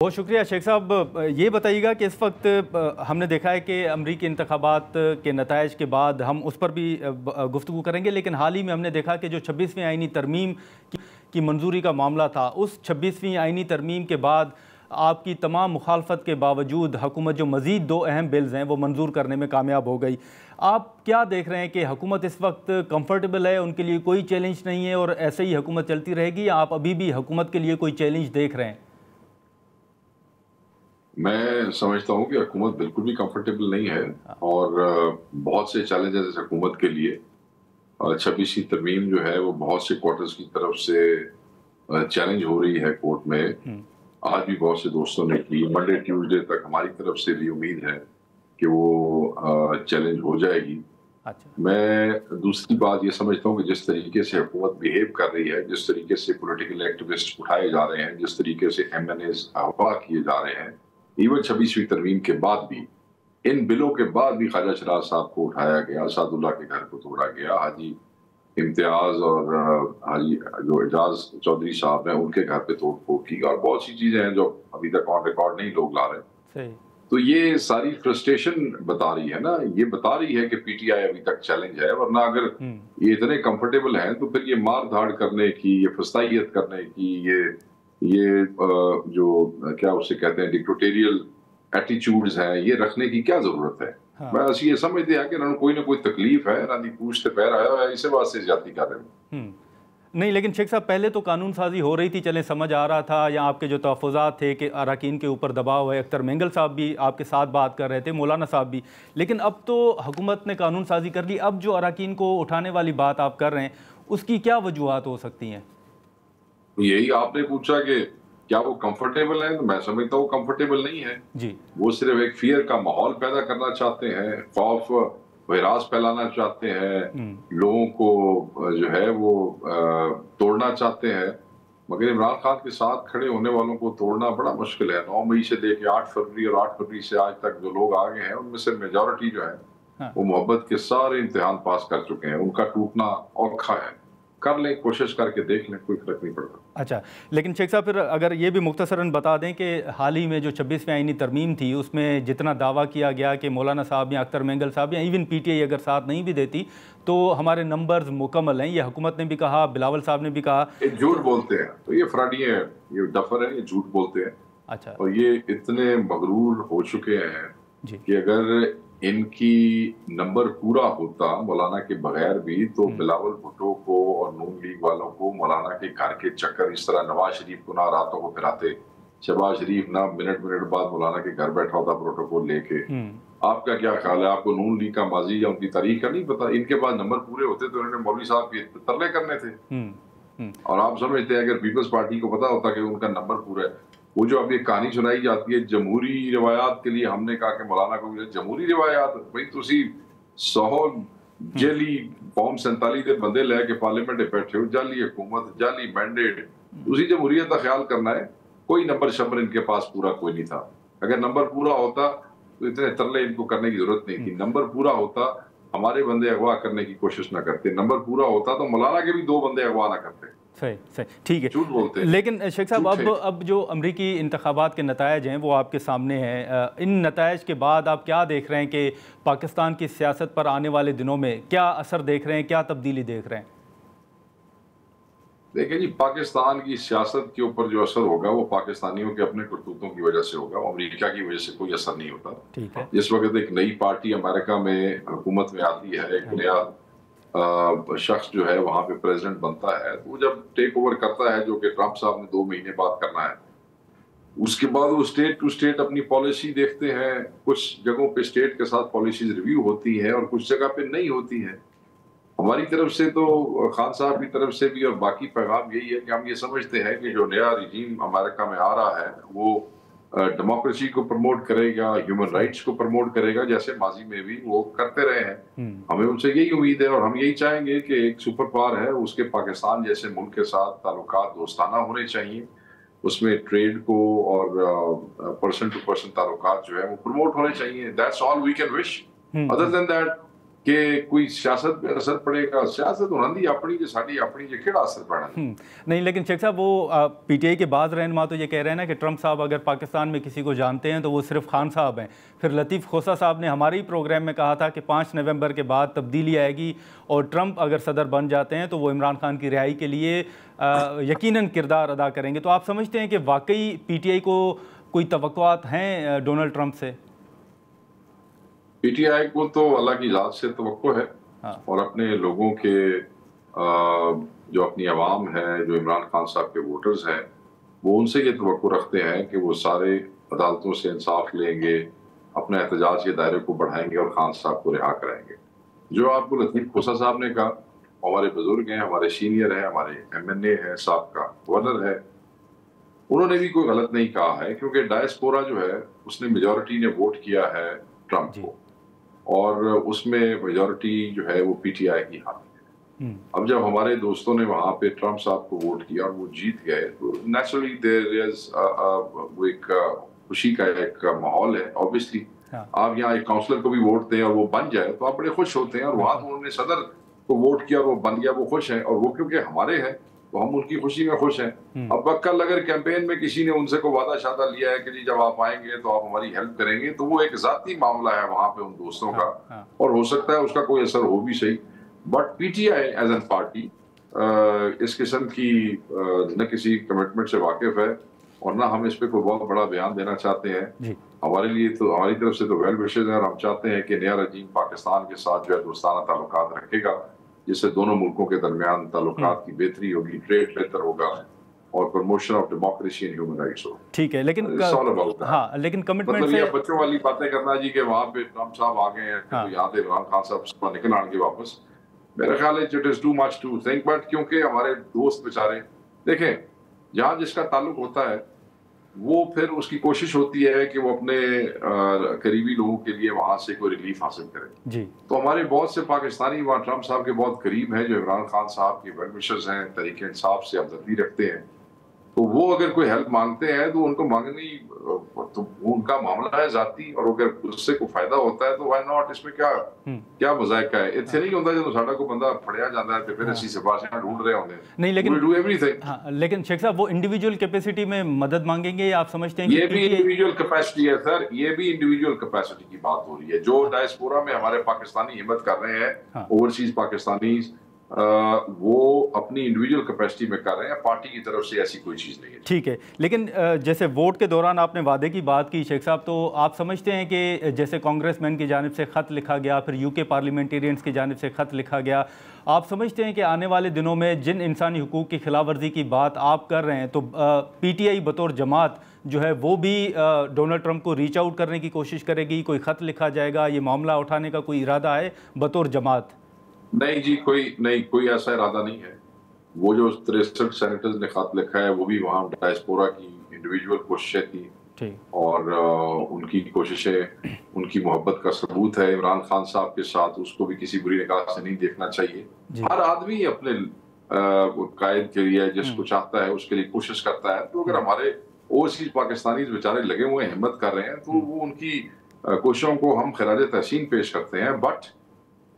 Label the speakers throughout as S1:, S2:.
S1: बहुत शुक्रिया शेख साहब। ये बताइएगा कि इस वक्त हमने देखा है कि अमरीकी इंतखाबात के नताइज के बाद हम उस पर भी गुफ्तगू करेंगे, लेकिन हाल ही में हमने देखा कि जो 26वीं आईनी तरमीम की मंजूरी का मामला था, उस 26वीं आईनी तरमीम के बाद आपकी तमाम मुखालफत के बावजूद हुकूमत जो मज़ीद 2 अहम बिल्स हैं वो मंजूर करने में कामयाब हो गई। आप क्या देख रहे हैं कि हुकूमत इस वक्त कंफर्टेबल है, उनके लिए कोई चैलेंज नहीं है और ऐसे ही हुकूमत चलती रहेगी, या आप अभी भी हुकूमत के लिए कोई चैलेंज देख रहे हैं?
S2: मैं समझता हूँ कि हुकूमत बिल्कुल भी कंफर्टेबल नहीं है और बहुत से चैलेंजेस इस हुकूमत के लिए। 26वीं तरमीम जो है वो बहुत से क्वार्टर्स की तरफ से चैलेंज हो रही है कोर्ट में। आज भी बहुत से दोस्तों ने की, मंडे ट्यूसडे तक हमारी तरफ से भी उम्मीद है कि वो चैलेंज हो जाएगी।
S1: अच्छा।
S2: मैं दूसरी बात ये समझता हूँ कि जिस तरीके से हुकूमत बिहेव कर रही है, जिस तरीके से पॉलिटिकल एक्टिविस्ट उठाए जा रहे हैं, जिस तरीके से MNAs अगवा किए जा रहे हैं, इवन 26वीं तरमीम के बाद भी, इन बिलों के बाद भी ख्वाजा शराज साहब को उठाया गया, सादुल्ला के घर को तोड़ा गया, हाजी इम्तियाज और हाजी जो एजाज चौधरी साहब हैं उनके घर पे तोड़ फोड़ की, और बहुत सी चीजें हैं जो अभी तक ऑन रिकॉर्ड नहीं लोग ला रहे। तो ये सारी फ्रस्ट्रेशन बता रही है ना, ये बता रही है कि PTI अभी तक चैलेंज है। वरना अगर ये इतने कंफर्टेबल हैं तो फिर ये मार धाड़ करने की, ये फस्तायत करने की, ये जो क्या उसे कहते हैं डिक्टेटोरियल एटीट्यूड्स हैं, ये रखने की क्या जरूरत है?
S1: हाँ।
S2: बस ये समझते हैं कि कोई ना कोई तकलीफ है, ना दी पूछते पैर आया है, इसे वास्ते ज्यादती कर रहे हैं।
S1: नहीं, लेकिन शेख साहब पहले तो कानून साजी हो रही थी, चलें समझ आ रहा था, या आपके जो तहफ़्फ़ुज़ात थे कि अरकान के ऊपर दबाव है, अख्तर मेंगल साहब भी आपके साथ बात कर रहे थे, मौलाना साहब भी, लेकिन अब तो हुकूमत ने कानून साजी कर ली। अब जो अरकान को उठाने वाली बात आप कर रहे हैं, उसकी क्या वजूहात हो सकती हैं?
S2: यही आपने पूछा कि क्या वो कंफर्टेबल है, तो मैं समझता हूँ कंफर्टेबल नहीं है
S1: जी। वो
S2: सिर्फ एक फियर का माहौल पैदा करना चाहते हैं, खौफ वैरास फैलाना चाहते हैं, लोगों को जो है वो तोड़ना चाहते हैं। मगर इमरान खान के साथ खड़े होने वालों को तोड़ना बड़ा मुश्किल है। 9 मई से लेके 8 फरवरी और 8 फरवरी से आज तक जो लोग आगे हैं उनमें से मेजॉरिटी जो है वो मोहब्बत के सारे इम्तिहान पास कर चुके हैं। उनका टूटना औखा है। कर लें, कोशिश करके देख लें, कोई फर्क नहीं पड़ता।
S1: अच्छा, लेकिन शेख साहब फिर अगर ये भी मुख्तसरन बता दें कि हाल ही में जो 26वीं आईनी तरमीम थी उसमें जितना दावा किया गया कि मौलाना साहब या अख्तर मेंगल साहब या इवन PTI अगर साथ नहीं भी देती तो हमारे नंबर्स मुकम्मल हैं, ये हुकूमत ने भी कहा, बिलावल साहब ने भी कहा।
S2: ये झूठ बोलते हैं, तो ये फ्रॉडी है, ये डफर है, ये झूठ बोलते हैं।
S1: अच्छा।
S2: और ये इतने मगरूर हो चुके हैं कि अगर इनकी नंबर पूरा होता मौलाना के बगैर भी, तो बिलावल भुट्टो को और नून लीग वालों को मौलाना के घर के चक्कर इस तरह नवाज शरीफ को ना रातों को फिराते, शहबाज शरीफ ना मिनट बाद मौलाना के घर बैठा होता प्रोटोकॉल लेके। आपका क्या ख्याल है? आपको नून लीग का माजी या उनकी तारीख का नहीं पता? इनके पास नंबर पूरे होते तो उन्होंने मौलवी साहब के तरले करने थे। और आप समझते हैं अगर पीपल्स पार्टी को पता होता कि उनका नंबर पूरा है, वो जो अब ये कहानी सुनाई जाती है जमहूरी रिवायात के लिए, हमने कहा कि मौलाना को जमहूरी रिवायात भाई तुसी 100 जेली फॉर्म 47 के बंदे लेके पार्लियामेंट में बैठे हो, जाली हुकूमत, जाली मैंडेट, उसी जमहूरियत का ख्याल करना है। कोई नंबर शंबर इनके पास पूरा कोई नहीं था। अगर नंबर पूरा होता तो इतने तरले इनको करने की जरूरत नहीं थी। नंबर पूरा होता, हमारे बंदे अगवा करने की कोशिश ना करते। नंबर पूरा होता तो मौलाना के भी 2 बंदे अगवा ना करते।
S1: सही, ठीक है।
S2: झूठ बोलते हैं।
S1: लेकिन शेख साहब अब जो अमरीकी इंतखाबात के नतायज हैं वो आपके सामने हैं। इन नतायज के बाद आप क्या देख रहे हैं कि पाकिस्तान की सियासत पर आने वाले दिनों में क्या असर देख रहे हैं, क्या तब्दीली देख रहे हैं?
S2: देखिए जी, पाकिस्तान की सियासत के ऊपर जो असर होगा वो पाकिस्तानियों के अपने करतूतों की वजह से होगा। अमेरिका की वजह से कोई असर नहीं होता।
S1: ठीक है।
S2: जिस वक्त एक नई पार्टी अमेरिका में हुकूमत में आती है, एक नया शख्स जो है वहां पे प्रेसिडेंट बनता है, तो वो जब टेक ओवर करता है, जो कि ट्रंप साहब ने 2 महीने बाद करना है, उसके बाद वो स्टेट टू स्टेट अपनी पॉलिसी देखते हैं। कुछ जगहों पे स्टेट के साथ पॉलिसीज रिव्यू होती है और कुछ जगह पे नहीं होती है। हमारी तरफ से तो खान साहब की तरफ से भी और बाकी पैगाम यही है कि हम ये समझते हैं कि जो नया रिजीम अमेरिका में आ रहा है वो डेमोक्रेसी को प्रमोट करेगा, ह्यूमन राइट्स को प्रमोट करेगा, जैसे माजी में भी वो करते रहे हैं। हमें उनसे यही उम्मीद है और हम यही चाहेंगे कि एक सुपर पावर है उसके पाकिस्तान जैसे मुल्क के साथ ताल्लुकात दोस्ताना होने चाहिए, उसमें ट्रेड को और पर्सन टू पर्सन ताल्लुकात जो है वो प्रमोट होने चाहिए। That's all we can wish. Other than that कि कोई सियासत पे असर पड़ेगा। सियासत होनी अपनी जो साड़ी अपनी जो केड़ा असर पड़ा
S1: नहीं, लेकिन शेख साहब वो पीटीआई के बाद रहनुमा तो ये कह रहे हैं ना कि ट्रंप साहब अगर पाकिस्तान में किसी को जानते हैं तो वो सिर्फ खान साहब हैं। फिर लतीफ़ खोसा साहब ने हमारे ही प्रोग्राम में कहा था कि 5 नवंबर के बाद तब्दीली आएगी और ट्रंप अगर सदर बन जाते हैं तो वो इमरान खान की रिहाई के लिए यकीनन किरदार अदा करेंगे। तो आप समझते हैं कि वाकई पीटीआई को कोई तवक्कुआत हैं डोनाल्ड ट्रंप से?
S2: पीटीआई को तो अल्लाह की ज़ात से तवक्को है। हाँ। और अपने लोगों के जो अपनी आवाम है, जो इमरान खान साहब के वोटर्स हैं, वो उनसे ये तवक्को रखते हैं कि वो सारे अदालतों से इंसाफ लेंगे, अपने एहतजाज के दायरे को बढ़ाएंगे और खान साहब को रिहा कराएंगे। जो आपको लतीफ़ खोसा साहब ने कहा, हमारे बुजुर्ग हैं, हमारे सीनियर हैं, हमारे MNA हैं, साहब का गवर्नर है, उन्होंने भी कोई गलत नहीं कहा है, क्योंकि डायस्पोरा जो है उसने मेजॉरिटी ने वोट किया है ट्रंप को और उसमें मेजॉरिटी जो है वो पीटीआई की हाथ में। अब जब हमारे दोस्तों ने वहां पे ट्रंप साहब को वोट किया और वो जीत गए तो नेचुरली देयर इज वो एक खुशी का एक माहौल है। ऑब्वियसली आप यहाँ एक काउंसलर को भी वोट दें और वो बन जाए तो आप बड़े खुश होते हैं, और वहां तो उन्होंने सदर को वोट किया और वो बन गया, वो खुश हैं, और वो क्योंकि हमारे हैं तो हम उनकी खुशी में खुश हैं। अब कल अगर कैंपेन में किसी ने उनसे को वादा शादा लिया है कि जी जब आप आएंगे तो आप हमारी हेल्प करेंगे, तो वो एक जाती मामला है वहां पे उन दोस्तों का, और हो सकता है उसका कोई असर हो भी सही। But PTI as an party इस किस्म की न किसी कमिटमेंट से वाकिफ है और ना हम इस पे कोई बहुत बड़ा बयान देना चाहते हैं। हमारे लिए तो हमारी तरफ से तो वेल विशेज है और हम चाहते हैं कि नया रजीम पाकिस्तान के साथ जो है दोस्ताना ताल्लुकात रखेगा, जिससे दोनों मुल्कों के दरमियान ताल्लुकात की बेहतरी होगी, ट्रेड बेहतर होगा और promotion of democracy and human rights हो।
S1: ठीक है, लेकिन लेकिन कमिटमेंट
S2: मतलब ये बच्चों वाली बातें करना जी कि वहां पे ट्रंप साहब आ गए हैं तो यहाँ से इमरान खान साहब निकल आएंगे वापस, मेरा ख्याल है it is too much to think. But क्योंकि हमारे दोस्त बेचारे देखें, जहाँ जिसका ताल्लुक होता है वो फिर उसकी कोशिश होती है कि वो अपने करीबी लोगों के लिए वहां से कोई रिलीफ हासिल करे जी। तो हमारे बहुत से पाकिस्तानी वहाँ ट्रंप साहब के बहुत करीब हैं, जो इमरान खान साहब के वेल विशर्स हैं, तरीके इंसाफ से हमदर्दी रखते हैं, तो वो अगर कोई हेल्प मांगते हैं तो उनको मांगनी तो उनका मामला है जाती, और अगर उससे कोई फायदा होता है तो व्हाई नॉट, इसमें क्या मजाक है। इतने नहीं होता जब साडा को बंदा फड़िया जाता है तो फिर ऐसी सिफारिशें ढूंढ रहे होंगे, नहीं लेकिन डू एवरीथिंग।
S1: लेकिन शेख साहब वो इंडिविजुअल कैपेसिटी में मदद मांगेंगे, आप समझते हैं?
S2: ये भी इंडिविजुअल कैपेसिटी है सर, ये भी इंडिविजुअल कैपेसिटी की बात हो रही है। जो डायस्पोरा में हमारे पाकिस्तानी हिम्मत कर रहे हैं, ओवरसीज पाकिस्तानी, वो अपनी इंडिविजुअल कैपेसिटी में कर रहे हैं, पार्टी की तरफ से ऐसी कोई चीज़ नहीं है।
S1: ठीक है, लेकिन जैसे वोट के दौरान आपने वादे की बात की शेख साहब, तो आप समझते हैं कि जैसे कांग्रेसमैन की जानिब से ख़त लिखा गया, फिर यूके पार्लियामेंटेरियंस की जानिब से ख़त लिखा गया, आप समझते हैं कि आने वाले दिनों में जिन इंसानी हुकूक की खिलाफ वर्जी की बात आप कर रहे हैं तो पीटीआई बतौर जमात जो है वो भी डोनाल्ड ट्रंप को रीच आउट करने की कोशिश करेगी? कोई ख़त लिखा जाएगा, ये मामला उठाने का कोई इरादा है बतौर जमात?
S2: नहीं जी, कोई ऐसा इरादा नहीं है। वो जो 63 सेनेटर्स ने खत लिखा है वो भी वहाँ डायस्पोरा की इंडिविजुअल कोशिशें थी और उनकी कोशिशें, उनकी मोहब्बत का सबूत है इमरान खान साहब के साथ, उसको भी किसी बुरी निगाह से नहीं देखना चाहिए। हर आदमी अपने कायद के लिए जिसको चाहता है उसके लिए कोशिश करता है। तो अगर हमारे ओवरसीज पाकिस्तानी बेचारे लगे हुए हिम्मत कर रहे हैं तो वो उनकी कोशिशों को हम खिराज तहसीन पेश करते हैं। बट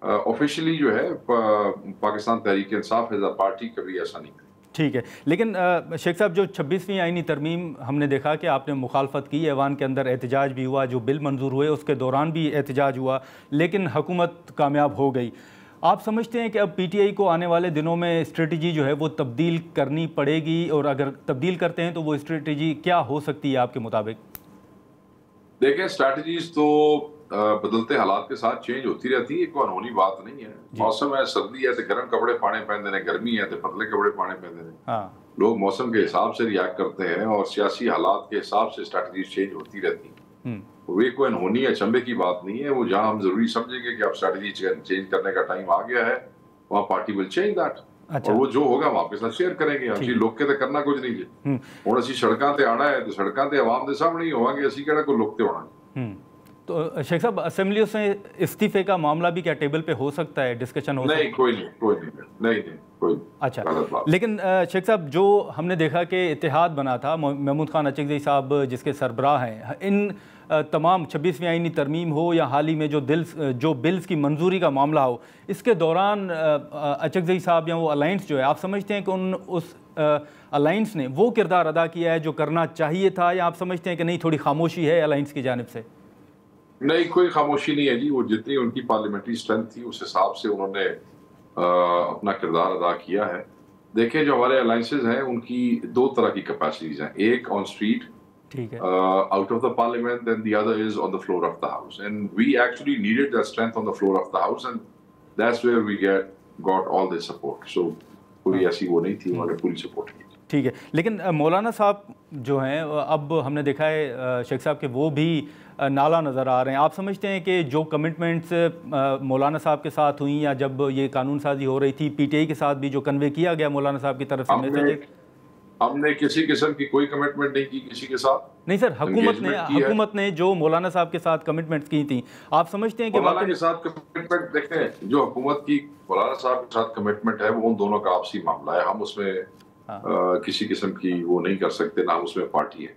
S2: ऑफिशियली जो है Pakistan Tehreek Insaf as a party कभी ऐसा नहीं।
S1: ठीक है, लेकिन शेख साहब जो 26वीं आईनी तरमीम हमने देखा कि आपने मुखालफत की, ऐवान के अंदर एहतजाज भी हुआ, जो बिल मंजूर हुए उसके दौरान भी एहतजाज हुआ, लेकिन हुकूमत कामयाब हो गई। आप समझते हैं कि अब पीटीआई को आने वाले दिनों में स्ट्रेटजी जो है वो तब्दील करनी पड़ेगी, और अगर तब्दील करते हैं तो वो स्ट्रेटजी क्या हो सकती है आपके मुताबिक?
S2: देखें, स्ट्रैटेजीज तो बदलते हालात के साथ चेंज होती रहती है, कोई अनहोनी बात नहीं है। मौसम है, सर्दी है तो गर्म कपड़े पाने पहनते हैं, गर्मी है तो पतले कपड़े पाने पहनते हैं। लोग मौसम के हिसाब से रिएक्ट करते हैं और सियासी हालात के हिसाब से स्ट्रैटेजीज चेंज होती रहती है। वे कोई अनहोनी या चंबे की बात नहीं है। वो जहां हम जरूरी समझेंगे कि अब स्ट्रैटेजी चेंज करने का टाइम आ गया है, वहाँ पार्टी विल चेंज दैट। और वो जो होगा हम आपके साथ शेयर करेंगे। ਅਸੀਂ ਲੋਕ ਤੇ ਕਰਨਾ ਕੁਝ ਨਹੀਂ ਜੀ। ਹੁਣ ਅਸੀਂ ਸੜਕਾਂ ਤੇ ਆਣਾ ਹੈ ਤੇ ਸੜਕਾਂ ਤੇ ਆਵਾਮ ਦੇ ਸਾਹਮਣੇ ਹੀ ਹੋਵਾਂਗੇ, ਅਸੀਂ ਕਿਹੜਾ ਕੋਈ ਲੁਕ ਤੇ ਹੋਣਾ।
S1: तो शेख साहब, असेंबलियों से इस्तीफे का मामला भी क्या टेबल पे हो सकता है, डिस्कशन हो सकता है?
S2: नहीं, कोई नहीं, कोई।
S1: अच्छा, लेकिन शेख साहब, जो हमने देखा कि इत्तेहाद बना था, महमूद खान अचकज़ई साहब जिसके सरबराह हैं, इन तमाम 26वीं आईनी तरमीम हो या हाल ही में जो बिल्स की मंजूरी का मामला हो, इसके दौरान अचकज़ई साहब या वो अलाइंस जो है, आप समझते हैं कि उस अलाइंस ने वो किरदार अदा किया है जो करना चाहिए था, या आप समझते हैं कि नहीं, थोड़ी खामोशी है अलाइंस की जानिब से?
S2: नहीं, कोई खामोशी नहीं है जी। वो जितनी उनकी पार्लियामेंट्री स्ट्रेंथ थी उस हिसाब से उन्होंने अपना किरदार अदा किया है। देखिए, जो हमारे अलायंसेज हैं उनकी दो तरह की कैपेसिटीज हैं, एक ऑन स्ट्रीट,
S1: ठीक है,
S2: out of the parliament, and the other is on the floor of the house, and we actually needed that strength on the floor of the house, and that's where we got all the support. So कोई ऐसी वो नहीं थी, उन्होंने पूरी support की।
S1: ठीक है, लेकिन मौलाना साहब जो हैं, अब हमने देखा है शेख साहब के वो भी नाला नज़र आ रहे हैं। आप समझते हैं कि जो कमिटमेंट्स मौलाना साहब के साथ हुई, या जब ये कानून साजी हो रही थी, पीटीआई के साथ भी जो कन्वे किया गया मौलाना साहब की तरफ से मैसेज,
S2: हमने किसी किस्म की कोई कमिटमेंट नहीं की किसी के साथ।
S1: नहीं सर, हुकूमत ने जो मौलाना साहब के साथ कमिटमेंट्स की थी, आप समझते हैं कि
S2: मौलाना के साथ कमिटमेंट, देखें, जो हुकूमत की मौलाना साहब के साथ कमिटमेंट है वो उन दोनों का आपसी मामला है। हम उसमें किसी किस्म की वो नहीं कर सकते, ना उसमें पार्टी है।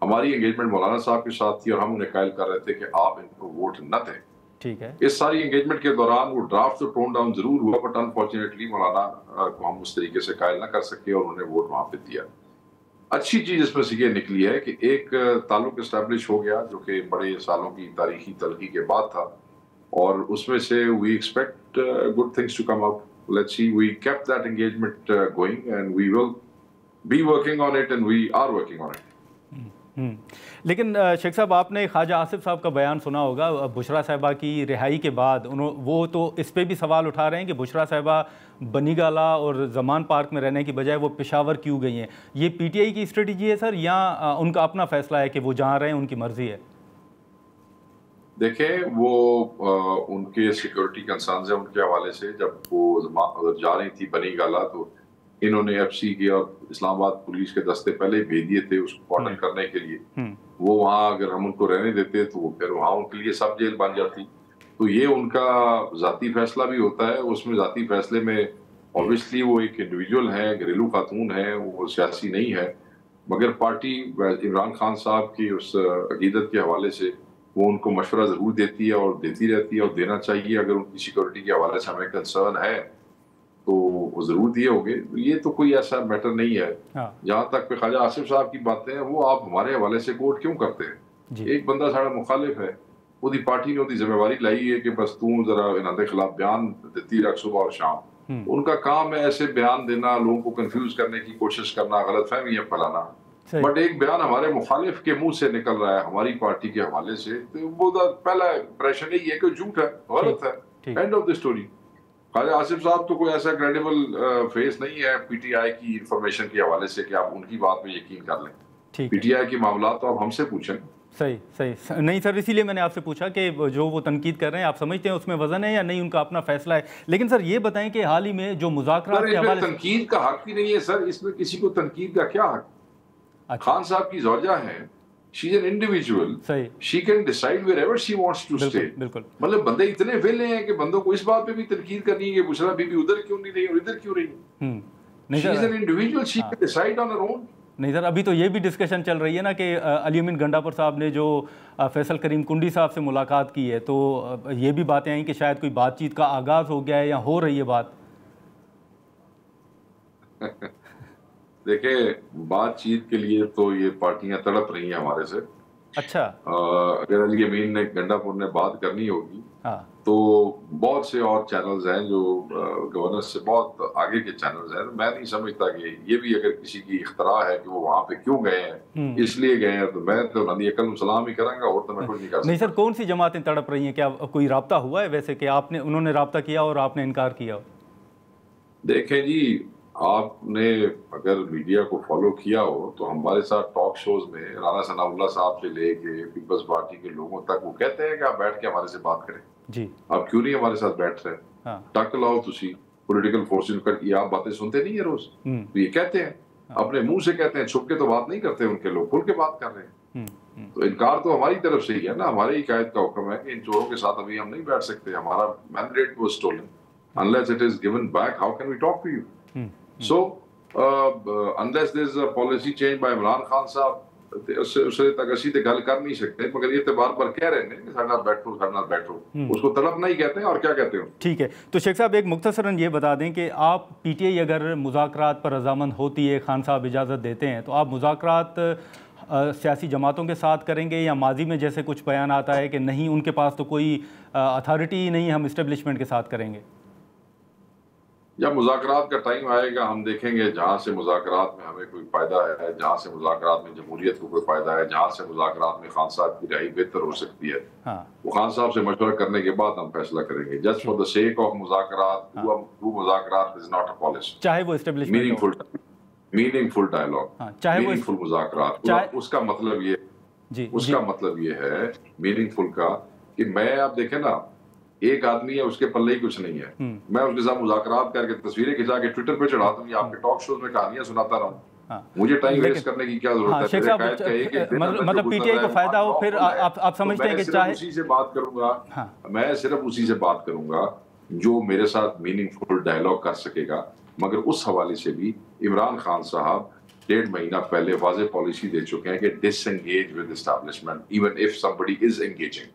S2: हमारी एंगेजमेंट मौलाना साहब के साथ थी और हम उन्हें कायल कर रहे थे कि आप इनको वोट न दें।
S1: ठीक है,
S2: इस सारी एंगेजमेंट के दौरान वो ड्राफ्ट तो टोन डाउन जरूर हुआ, बट अनफॉर्चुनेटली मौलाना को हम उस तरीके से कायल न कर सके और उन्हें वोट वहां पे दिया। अच्छी चीज इसमें से ये निकली है कि एक ताल्लुक एस्टैब्लिश हो गया जो कि बड़े सालों की तारीखी तलखी के बाद था, और उसमें से we expect good things to come out. Let's see, we kept that engagement going and we will be working on it, and we are working on it.
S1: लेकिन शेख साहब, आपने ख्वाजा आसिफ साहब का बयान सुना होगा बुशरा साहिबा की रिहाई के बाद। वो तो इस पे भी सवाल उठा रहे हैं कि बुशरा साहिबा बनीगाला और जमान पार्क में रहने की बजाय वो पेशावर क्यों गई हैं? ये पीटीआई की स्ट्रेटजी है सर, या उनका अपना फैसला है कि वो जहाँ रहें उनकी मर्जी है?
S2: देखें, वो उनके सिक्योरिटी कंसर्न्स है उनके हवाले से। जब वो जा रही थी बनीगाला, तो इन्होंने एफसी की और इस्लामाबाद पुलिस के दस्ते पहले भेज दिए थे उसको कॉर्डन करने के लिए। वो वहाँ अगर हम उनको रहने देते तो वो फिर वहाँ उनके लिए सब जेल बन जाती। तो ये उनका जाती फैसला भी होता है। उसमें जाती फैसले में ऑब्वियसली वो एक इंडिविजुअल है, घरेलू खातून है, वो सियासी नहीं है, मगर पार्टी इमरान खान साहब की उस अकीदत के हवाले से वो उनको मशवरा जरूर देती है और देती रहती है, और देना चाहिए। अगर उनकी सिक्योरिटी के हवाले से हमें कंसर्न है तो वो जरूर दिए होंगे। ये तो कोई ऐसा मैटर नहीं है। जहाँ तक ख्वाजा आसिफ साहब की बातें हैं, वो आप हमारे हवाले से कोर्ट क्यों करते हैं? एक बंदा सारा मुखालिफ है, उसकी पार्टी ने उसकी जिम्मेवारी लाई है कि बस तू जरा इन्हों के खिलाफ बयान देती रख सुबह और शाम। उनका काम है ऐसे बयान देना, लोगों को कंफ्यूज करने की कोशिश करना, गलतफहमियां फैलाना। बट एक बयान हमारे मुखालिफ के मुंह से निकल रहा है हमारी पार्टी के हवाले से, तो वो पहला इंप्रेशन यही है कि झूठ है, गलत है, end of the story. Khawaja Asif sahab तो कोई ऐसा क्रेडिबल फेस नहीं है पीटीआई की इंफॉर्मेशन के हवाले से कि आप उनकी बात में यकीन कर लें। पीटीआई के मामला तो आप हमसे पूछें।
S1: सही नहीं सर, इसीलिए मैंने आपसे पूछा कि जो वो तनकीद कर रहे हैं, आप समझते हैं उसमें वजन है या नहीं, उनका अपना फैसला है। लेकिन सर ये बताएं कि हाल ही में जो मुज़ाकरात के हवाले से
S2: तनकीद का हक ही नहीं है सर, इसमें किसी को तनकीद का क्या हक? खान साहब की ज़ौजा है, she is an individual, she can decide wherever she wants to stay। मतलब बंदे इतने वेले हैं कि बंदों को इस बात पे भी तनकीद करनी है कि बुशरा बीबी उधर क्यों नहीं रही और इधर क्यों रही। she is an individual, she can decide on her own।
S1: नहीं सर, अभी तो ये भी डिस्कशन चल रही है ना कि अली अमीन गंडापुर साहब ने जो फैसल करीम कुंडी साहब से मुलाकात की है, तो ये भी बातें आई कि शायद कोई बातचीत का आगाज हो गया है या हो रही है बात।
S2: देखिए, बातचीत के लिए तो ये पार्टियां तड़प रही हैं हमारे से।
S1: अच्छा,
S2: अगर अली अमीन ने गंडापुर ने बात करनी होगी तो बहुत से और चैनल्स हैं जो गवर्नर से बहुत आगे के चैनल्स हैं। मैं नहीं समझता कि ये भी अगर किसी की इख्तरा है कि वो वहाँ पे क्यों गए हैं, इसलिए गए हैं, तो मैं तो नदी अकल सलाम ही करूंगा, और तो मैं कुछ नहीं कर सकता।
S1: नहीं सर, कौन सी जमातें तड़प रही हैं? क्या कोई राब्ता हुआ है वैसे कि उन्होंने राब्ता किया और आपने इनकार किया?
S2: देखें जी, आपने अगर मीडिया को फॉलो किया हो तो हमारे साथ टॉक शोज में राना सनाउल्लाह साहब से लेके पीपल्स पार्टी के लोगों तक वो कहते हैं कि आप बैठ के हमारे से बात करें जी, आप क्यों नहीं हमारे साथ बैठ रहे? टक लाओ तुसी पॉलिटिकल फोर्सेस कर, ये आप बातें सुनते नहीं है रोज? तो ये कहते हैं, अपने मुंह से कहते हैं, छुप के तो बात नहीं करते उनके लोग, खुल के बात कर रहे हैं। तो इनकार तो हमारी तरफ से ही है ना, हमारे ही कायद का हुक्म है कि इन चोरों के साथ अभी हम नहीं बैठ सकते, हमारा mandate was stolen, unless it is given back how can we talk to you. So unless there is a policy change by Imran Khan sahab, उससे तक असी ते गल कर नहीं सकते, मगर ये तो बार बार कह रहे हैं कि साढ़े नाल बैठो, उसको तड़पना ही कहते हैं और क्या कहते हो।
S1: ठीक है, तो शेख साहब एक मुख्तसरन ये बता दें कि आप पीटीआई अगर मुज़ाकरात पर रज़ामंद होती है, खान साहब इजाज़त देते हैं, तो आप मुज़ाकरात सियासी जमातों के साथ करेंगे, या माजी में जैसे कुछ बयान आता है कि नहीं उनके पास तो कोई अथॉरिटी ही नहीं, हम इस्टेब्लिशमेंट के साथ करेंगे?
S2: जब मुज़ाकरात का टाइम आएगा हम देखेंगे, जहाँ से मुज़ाकरात में हमें कोई फ़ायदा है, जहाँ से मुज़ाकरात में जमहूरियत को कोई फ़ायदा है, जहाँ से मुज़ाकरात में खान साहब की रिहाई बेहतर हो सकती है, वो खान साहब से मशवरा करने के बाद हम फैसला करेंगे। Just for the sake of मुज़ाकरात, टू मुज़ाकरात इज नॉट अ पॉलिसी,
S1: चाहे वो इस्टेब्लिशमेंट
S2: मीनिंगफुल डायलॉग, मीनिंगफुल मुज़ाकरात। उसका मतलब ये है मीनिंगफुल का कि मैं, आप देखें ना, एक आदमी है, उसके पल्ले ही कुछ नहीं है, मैं उसके साथ मुज़ाकरात करके तस्वीरें खिंचा के ट्विटर पे चढ़ा दूं या आपके टॉक शोज में कहानियां सुनाता रहूं, मुझे टाइम वेस्ट करने की क्या जरूरत है।
S1: मतलब पीटीआई को फायदा हो, फिर आप समझते हैं कि चाहे
S2: उसी से बात करूंगा, मैं सिर्फ उसी से बात करूंगा जो मेरे साथ मीनिंगफुल डायलॉग कर सकेगा। मगर उस हवाले से भी इमरान खान साहब 1.5 महीना पहले वाज़ेह पॉलिसी दे चुके हैं कि disengage with establishment even if somebody is engaging.